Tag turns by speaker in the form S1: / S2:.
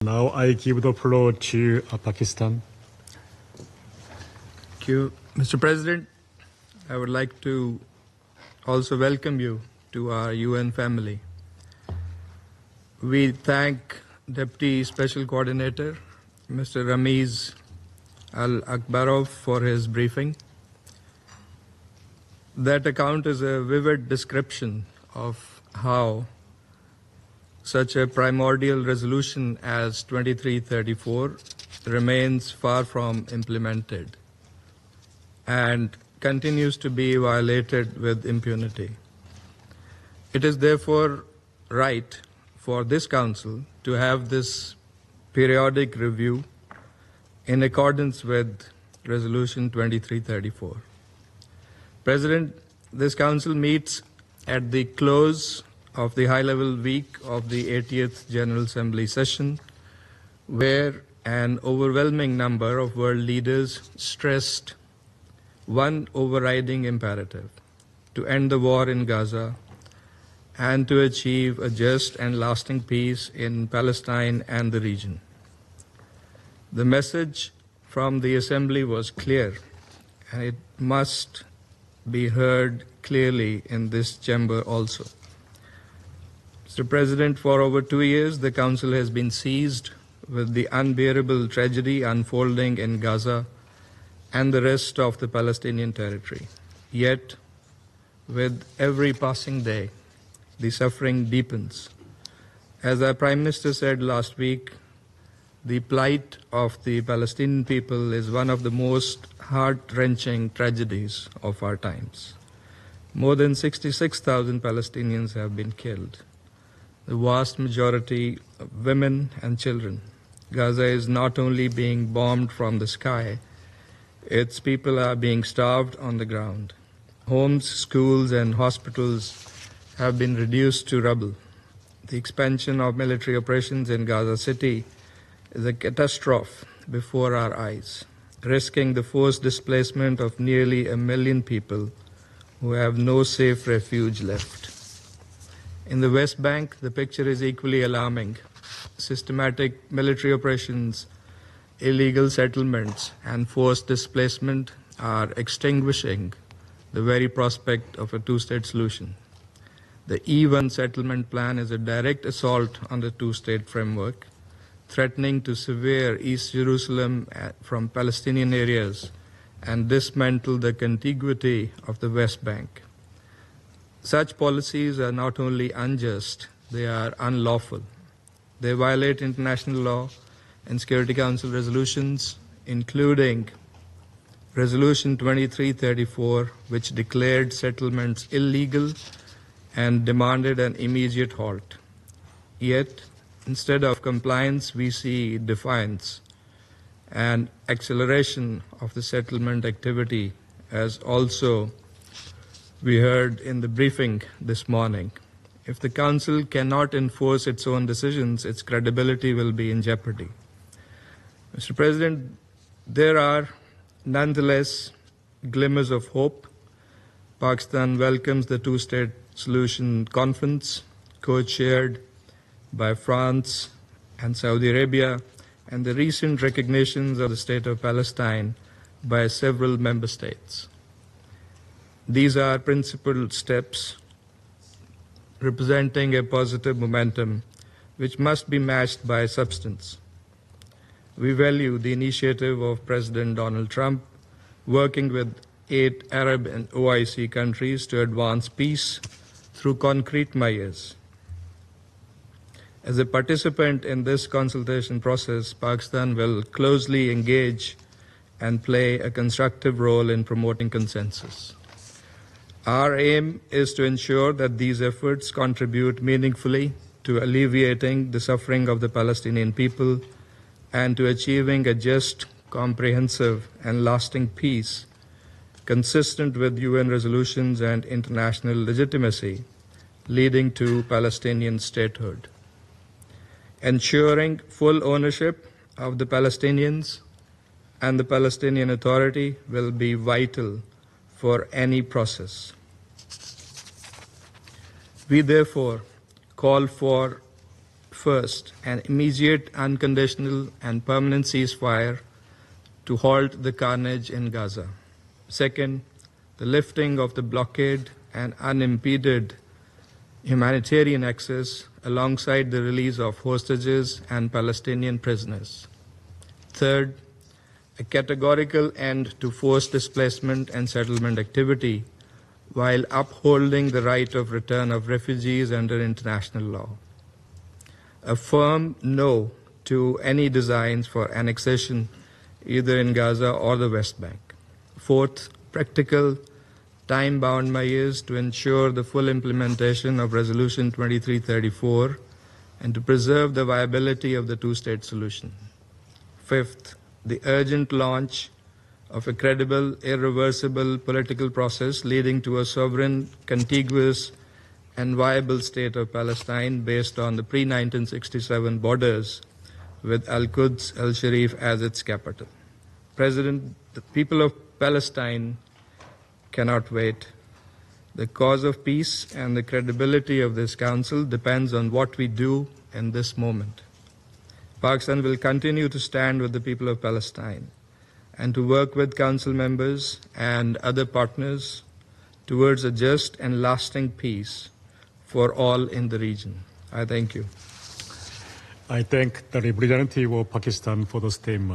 S1: Now I give the floor to Pakistan.
S2: Thank you, Mr. President. I would like to also welcome you to our UN family. We thank Deputy Special Coordinator, Mr. Ramiz Al-Akbarov, for his briefing. That account is a vivid description of how such a primordial resolution as 2334 remains far from implemented and continues to be violated with impunity. It is therefore right for this Council to have this periodic review in accordance with Resolution 2334. President, this Council meets at the close of the high-level week of the 80th General Assembly session, where an overwhelming number of world leaders stressed one overriding imperative: to end the war in Gaza and to achieve a just and lasting peace in Palestine and the region. The message from the Assembly was clear, and it must be heard clearly in this chamber also. Mr. President, for over 2 years, the Council has been seized with the unbearable tragedy unfolding in Gaza and the rest of the Palestinian territory. Yet, with every passing day, the suffering deepens. As our Prime Minister said last week, the plight of the Palestinian people is one of the most heart-wrenching tragedies of our times. More than 66,000 Palestinians have been killed, the vast majority of women and children. Gaza is not only being bombed from the sky, its people are being starved on the ground. Homes, schools, and hospitals have been reduced to rubble. The expansion of military operations in Gaza City is a catastrophe before our eyes, risking the forced displacement of nearly 1 million people who have no safe refuge left. In the West Bank, the picture is equally alarming. Systematic military operations, illegal settlements, and forced displacement are extinguishing the very prospect of a two-state solution. The E1 settlement plan is a direct assault on the two-state framework, threatening to sever East Jerusalem from Palestinian areas and dismantle the contiguity of the West Bank. Such policies are not only unjust, they are unlawful. They violate international law and Security Council resolutions, including Resolution 2334, which declared settlements illegal and demanded an immediate halt. Yet, instead of compliance, we see defiance and acceleration of the settlement activity, as also we heard in the briefing this morning. If the Council cannot enforce its own decisions, its credibility will be in jeopardy. Mr. President, there are nonetheless glimmers of hope. Pakistan welcomes the two-state solution conference, co-chaired by France and Saudi Arabia, and the recent recognitions of the state of Palestine by several member states. These are principled steps representing a positive momentum which must be matched by substance. We value the initiative of President Donald Trump working with 8 Arab and OIC countries to advance peace through concrete measures. As a participant in this consultation process, Pakistan will closely engage and play a constructive role in promoting consensus. Our aim is to ensure that these efforts contribute meaningfully to alleviating the suffering of the Palestinian people and to achieving a just, comprehensive, and lasting peace consistent with UN resolutions and international legitimacy, leading to Palestinian statehood. Ensuring full ownership of the Palestinians and the Palestinian Authority will be vital for any process. We therefore call for First, an immediate, unconditional, and permanent ceasefire to halt the carnage in Gaza. Second, the lifting of the blockade and unimpeded humanitarian access alongside the release of hostages and Palestinian prisoners. Third, a categorical end to forced displacement and settlement activity while upholding the right of return of refugees under international law. A firm no to any designs for annexation either in Gaza or the West Bank. Fourth, practical, time-bound measures to ensure the full implementation of Resolution 2334 and to preserve the viability of the two-state solution. Fifth, the urgent launch of a credible, irreversible political process leading to a sovereign, contiguous, and viable state of Palestine based on the pre-1967 borders with Al-Quds, Al-Sharif as its capital. President, the people of Palestine cannot wait. The cause of peace and the credibility of this council depends on what we do in this moment. Pakistan will continue to stand with the people of Palestine and to work with council members and other partners towards a just and lasting peace for all in the region. I thank you.
S1: I thank the representative of Pakistan for the statement.